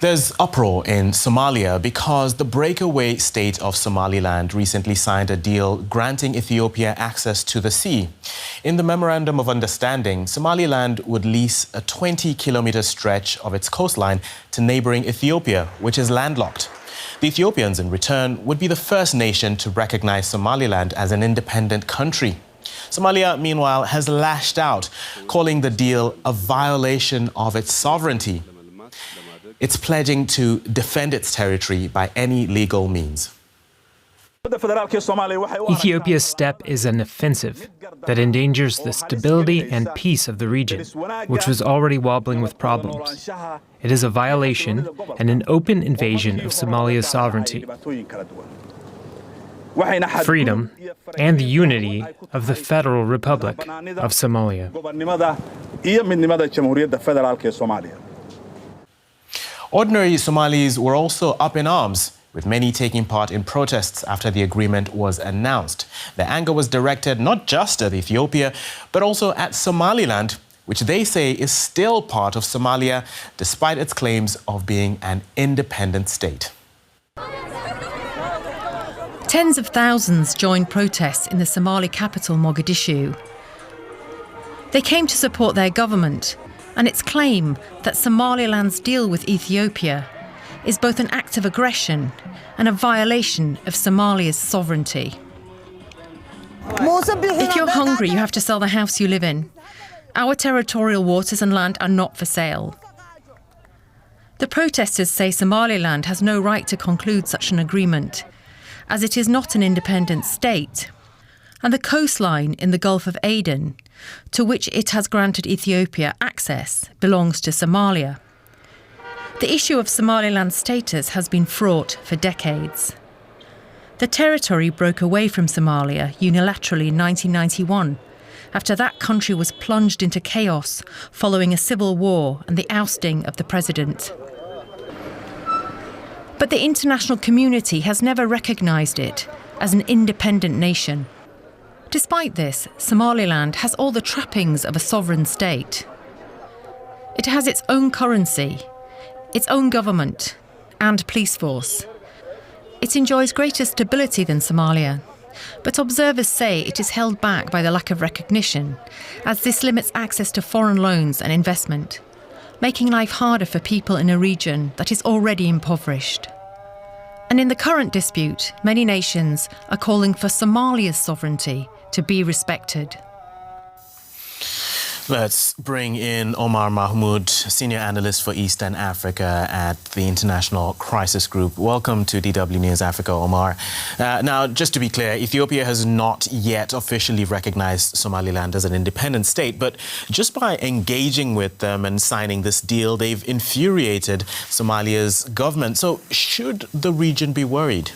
There's uproar in Somalia because the breakaway state of Somaliland recently signed a deal granting Ethiopia access to the sea. In the Memorandum of Understanding, Somaliland would lease a 20-kilometer stretch of its coastline to neighboring Ethiopia, which is landlocked. The Ethiopians, in return, would be the first nation to recognize Somaliland as an independent country. Somalia, meanwhile, has lashed out, calling the deal a violation of its sovereignty. It's pledging to defend its territory by any legal means. Ethiopia's step is an offensive that endangers the stability and peace of the region, which was already wobbling with problems. It is a violation and an open invasion of Somalia's sovereignty, freedom, and the unity of the Federal Republic of Somalia. Ordinary Somalis were also up in arms, with many taking part in protests after the agreement was announced. Their anger was directed not just at Ethiopia, but also at Somaliland, which they say is still part of Somalia, despite its claims of being an independent state. Tens of thousands joined protests in the Somali capital, Mogadishu. They came to support their government and its claim that Somaliland's deal with Ethiopia is both an act of aggression and a violation of Somalia's sovereignty. If you're hungry, you have to sell the house you live in. Our territorial waters and land are not for sale. The protesters say Somaliland has no right to conclude such an agreement, as it is not an independent state, and the coastline in the Gulf of Aden, to which it has granted Ethiopia access, belongs to Somalia. The issue of Somaliland's status has been fraught for decades. The territory broke away from Somalia unilaterally in 1991, after that country was plunged into chaos following a civil war and the ousting of the president. But the international community has never recognised it as an independent nation. Despite this, Somaliland has all the trappings of a sovereign state. It has its own currency, its own government and police force. It enjoys greater stability than Somalia, but observers say it is held back by the lack of recognition, as this limits access to foreign loans and investment, making life harder for people in a region that is already impoverished. And in the current dispute, many nations are calling for Somalia's sovereignty to be respected. Let's bring in Omar Mahmood, Senior Analyst for Eastern Africa at the International Crisis Group. Welcome to DW News Africa, Omar. Now, just to be clear, Ethiopia has not yet officially recognized Somaliland as an independent state, but just by engaging with them and signing this deal, they've infuriated Somalia's government. So should the region be worried?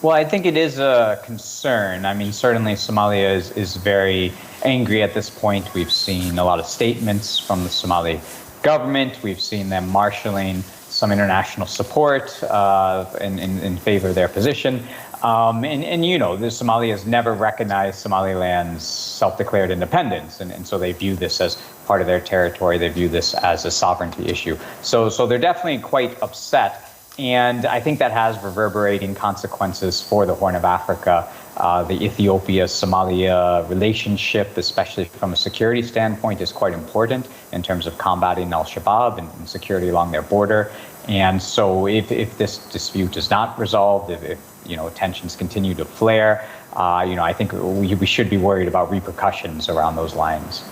Well, I think it is a concern. I mean, certainly Somalia is very angry at this point. We've seen a lot of statements from the Somali government. We've seen them marshalling some international support in favor of their position. And you know, Somalia has never recognized Somaliland's self-declared independence. And so they view this as part of their territory. They view this as a sovereignty issue. So they're definitely quite upset. And I think that has reverberating consequences for the Horn of Africa. The Ethiopia-Somalia relationship, especially from a security standpoint, is quite important in terms of combating al-Shabaab and security along their border. And so if this dispute is not resolved, if tensions continue to flare, I think we should be worried about repercussions around those lines.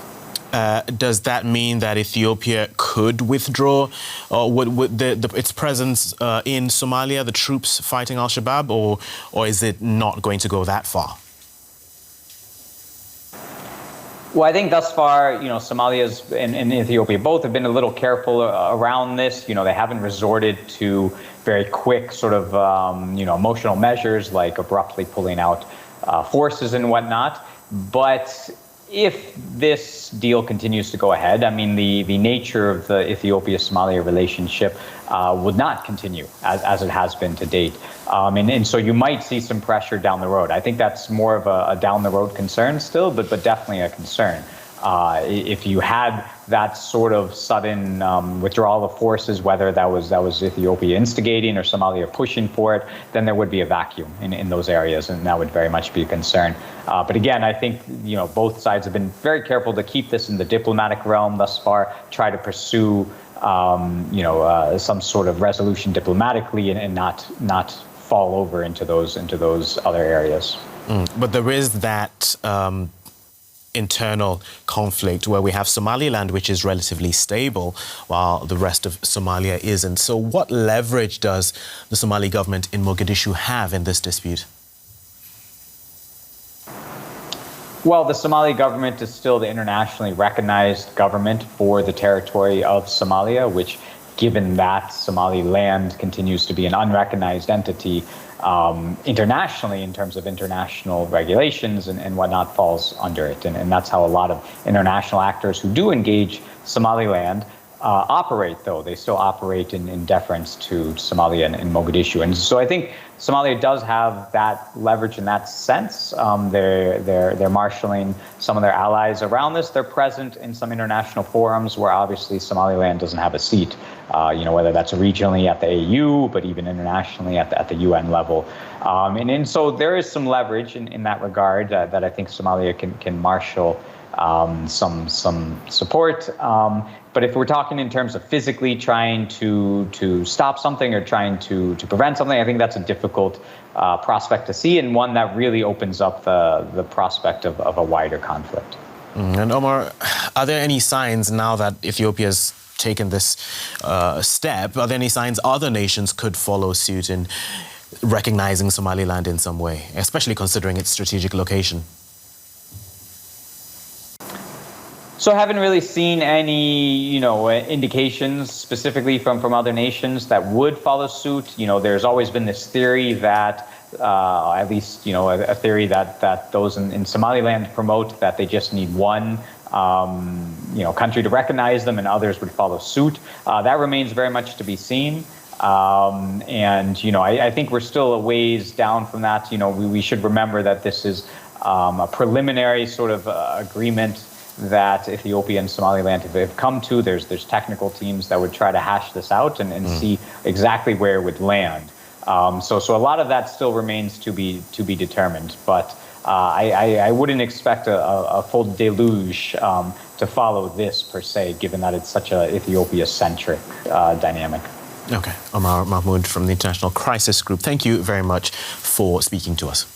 Does that mean that Ethiopia could withdraw its presence in Somalia, the troops fighting al-Shabaab, or is it not going to go that far? Well, I think thus far, Somalia and Ethiopia both have been a little careful around this. They haven't resorted to very quick sort of, emotional measures like abruptly pulling out forces and whatnot. But if this deal continues to go ahead, I mean, the nature of the Ethiopia-Somalia relationship would not continue as it has been to date. And so you might see some pressure down the road. I think that's more of a down-the-road concern still, but definitely a concern. If you had that sort of sudden withdrawal of forces, whether that was Ethiopia instigating or Somalia pushing for it, then there would be a vacuum in those areas, and that would very much be a concern. But again, I think both sides have been very careful to keep this in the diplomatic realm thus far, try to pursue some sort of resolution diplomatically, and not fall over into those other areas. But there is that internal conflict where we have Somaliland, which is relatively stable, while the rest of Somalia isn't. So what leverage does the Somali government in Mogadishu have in this dispute? Well, the Somali government is still the internationally recognized government for the territory of Somalia, which, given that Somaliland continues to be an unrecognized entity internationally in terms of international regulations and whatnot, falls under it. And that's how a lot of international actors who do engage Somaliland operate, though. They still operate in deference to Somalia and Mogadishu. And so I think Somalia does have that leverage in that sense. They're marshaling some of their allies around this. They're present in some international forums where obviously Somaliland doesn't have a seat, whether that's regionally at the AU, but even internationally at the UN level. And so there is some leverage in that regard that I think Somalia can marshal some support. But if we're talking in terms of physically trying to stop something or trying to prevent something, I think that's a difficult prospect to see, and one that really opens up the prospect of a wider conflict. And Omar, are there any signs now that Ethiopia's taken this step, are there any signs other nations could follow suit in recognizing Somaliland in some way, especially considering its strategic location? So I haven't really seen any, indications specifically from other nations that would follow suit. There's always been this theory that, at least, a theory that those in Somaliland promote, that they just need one, country to recognize them and others would follow suit. That remains very much to be seen. I think we're still a ways down from that. We should remember that this is a preliminary sort of agreement that Ethiopia and Somaliland have come to. There's technical teams that would try to hash this out and see exactly where it would land. So a lot of that still remains to be determined. But I wouldn't expect a full deluge to follow this per se, given that it's such a Ethiopia-centric dynamic. Okay, Omar Mahmood from the International Crisis Group, thank you very much for speaking to us.